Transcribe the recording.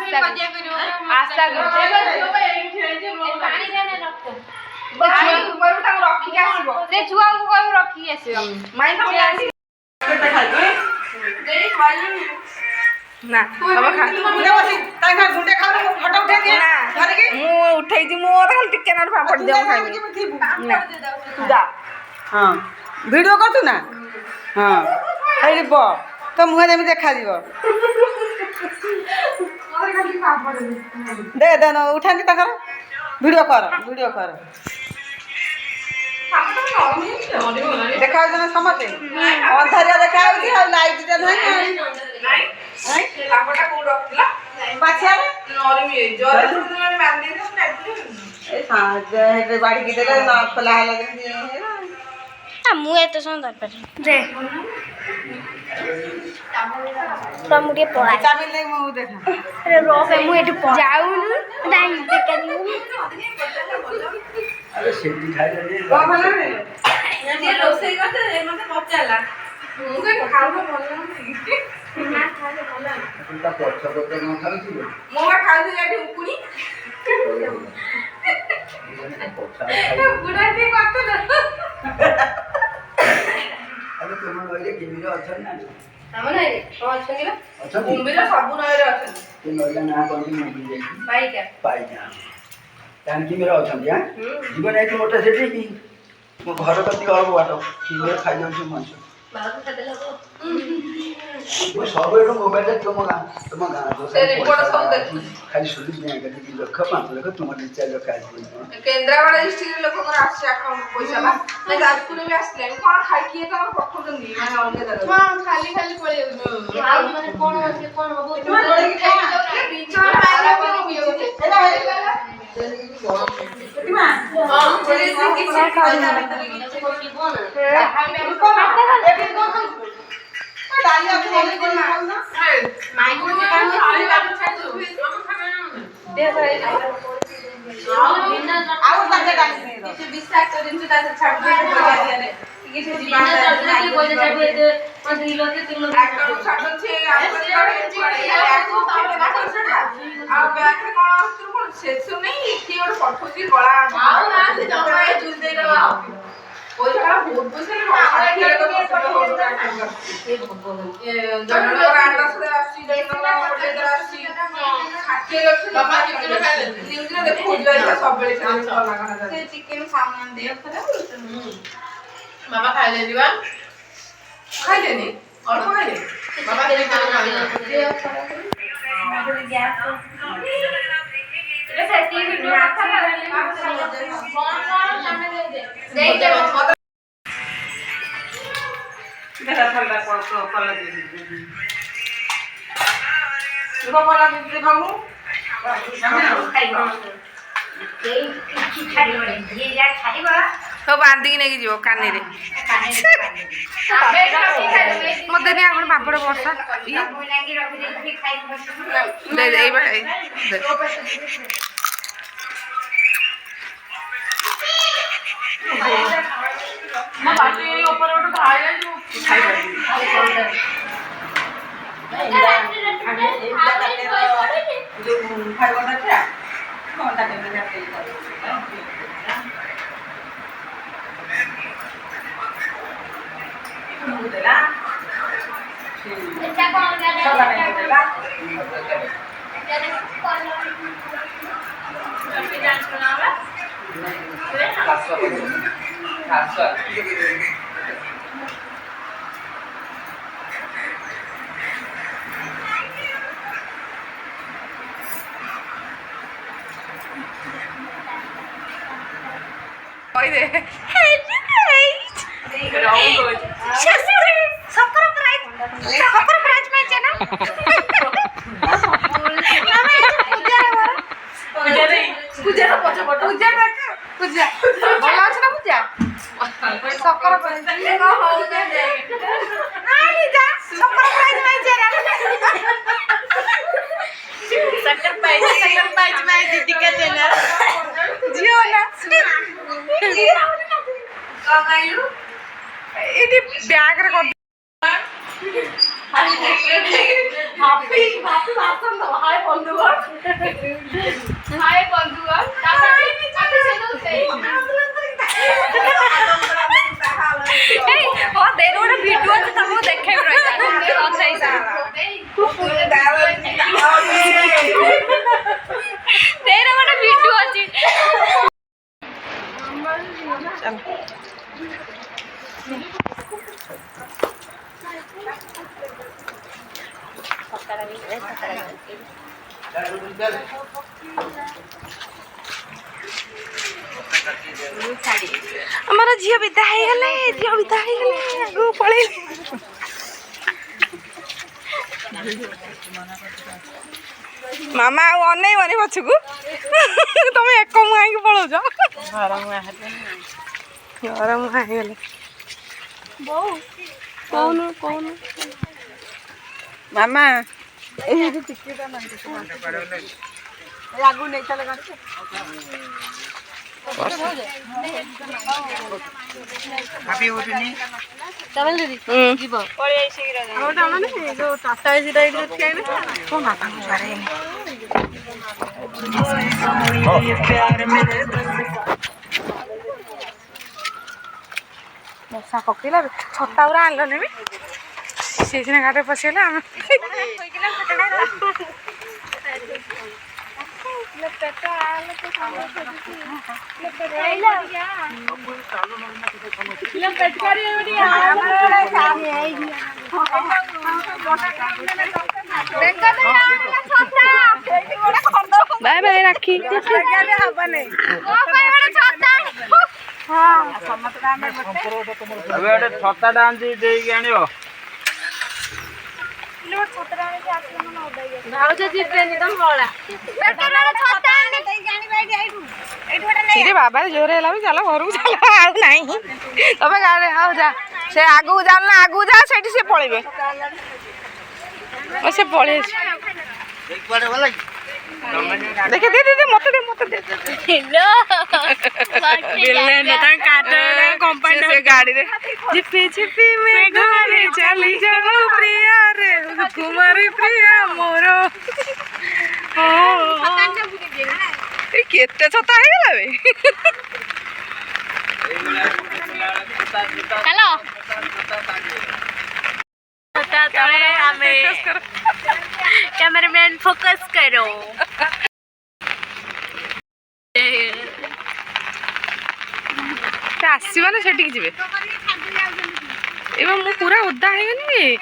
आशा छुआ को रखी ना उठे टिके पापड़ दिया हाँ वीडियो करतु ना हाँ तो मुहे जमी देखा दे दे उठानी वीडियो कर देखा समझे अंधारिया देखा लाइट बाड़ी की देले ना खोला मुझे तो सुंदर पर दे तो मुझे पढ़ा चामिल ले मु देखा अरे रो पे मुझे तो जाऊं नहीं देखा नहीं अरे शेटी खाई ले को भला रे ये रोसई करते ए मते पचाला मुके खाऊ को बोलला ना खाले बोलला तुमका पछा पछा न खाउछि मो खाऊ जाठी उकुनी बुढ़ा भी करते ना अरे तुम नइले किमिर अछन ना हम नहीं अछन ना अछन कुंबीर सब नइले अछन तू नइले ना कोन मुंबई जाई पाई जा तान किमिर अछन या जीवन आई मोटा सेठी की मो घर कति अरब बाटो किमिर खाइ जाउ मन बाबा को देला तो वो सब एठो मोबाइल रे तुम गा से रिपोर्ट सब देख खाली सुनी नहीं कति की लख 5 लख तुम रिचार्ज काज केंद्रावाड़ा डिस्ट्रिक्ट लोक को आसी अकाउंट पैसा बा मैं जाजपुर में आसले कोन खाइ किए त पठो दंदी माने अलग जगह हां खाली खाली पळे हां माने कोन होते कोन हबो तुम खाइ बीच में पाइला को होयो एला प्रतिमा हां चले से किछ खाइ ना कोकी बोन डालिया को बोले कोन ना माई को काम खाली बाबू छाड़ दो हम खाना दे भाई आउ तक डाली दे किछ विश्वास करिन से तासे छाड़ दे बोला दिया रे किछ जीवन के बोले छाड़ दे 5 लोग के 3 लोग अकाउंट छाड़ छे आपन करे आपको ताले बात छाड़ आ बैंक रे कोन अस्त्र कोन सेसु नहीं कि और पठोसी गला आउ ना से जमा जुल दे रे पैसा बहुत पैसा रे खेल को जननगर 8 आसी जननगर 8 आसी 60 लक्ष बाबा चिकन खाइले न्यूज रे देखो जाय सब बेले से लागना से चिकन सामान दे खरा बाबा खाइले दिवा खाइले नी और खाइले बाबा दे खाना दे खरा मारे गैस ये से टीवी वीडियो अच्छा करले कौन सामने दे दे देखा ठंडा पड़ दे देखो वाला दे बाबू तो बांधी नहीं जीव कानी रे मते नहीं आगुन पापड़ वर्षा दे दे ए भाई दे मैं बाटी ऊपर उठ खाया जो खाई बाटी जो खाई वाला क्या कौन ता के जाते देला अच्छा कौन का देला डांस बनावा खासा ओए दे सरप्राइज में ना पूजा ना पछ पट पूजा देख पूजा भला আছে না पूजा सकरा प्राइज ना हो जा आई जा सकरा प्राइज में जरा सकरा प्राइज में दीदी के देना जियो ना का गाइलु एटी बैग रे कर हाफी भाषण तो हाय বন্ধুগণ হাই বন্ধুগণ ভিডিও আছে তারপর দেখাই ভিডিও আছে ଆମର ଝିଅ ବିଦା ହେଇଗଲେ ଆଗକୁ ପଳେଇଲେ ମାମା ଆଉ ଅନେଇବନି ପଛକୁ ତମେ ଏକ ମୁହାଁ ହେଇକି ପଳଉଛ ଘର ମୁହାଁ ହେଇଗଲେ କହୁନୁ ମାମା ଏଇଠି ଟିକେଟା ଆଗକୁ ନେଇ ଚାଲ ବର୍ଷା ପକେଇଲା ଛତା ଗୁରା ଆଣିଲନି ବି ସେଇଦିନ ଗାଡ଼ିରେ ପଶିଗଲା ଆମେ ବାଏ ବାଏ ରାକ୍ଷୀ ଛତାଟା ଆଣିଛି ଦେଇକି ଆଣିବ ବାବା ଜୋରେ ହେଲା ବି ଚାଲ ଘରକୁ ଚାଲ ଆଉ ନାହିଁ ତମେ ଗାଡି ଆଉ ଯା ସେ ଆଗକୁ ଯାଉ ନା ଆଗକୁ ଯା ସେଇଠି ସେ ପଳେଇବେ ସେ ପଳେଇ ଦେଖେ ଦେ ମତେ ଦେ ଗାଡିରେ ଝିପି ଝିପି ଘରେ ଚାଲି ଯାଉ ପ୍ରିୟା ରେ କୁମାରୀ ପ୍ରିୟା ମୋର କେତେ ଛତା ହେଇଗଲା ବେ ହ୍ୟାଲୋ कैमरामैन फोकस करो आसवानी से जी पूरा ओदा है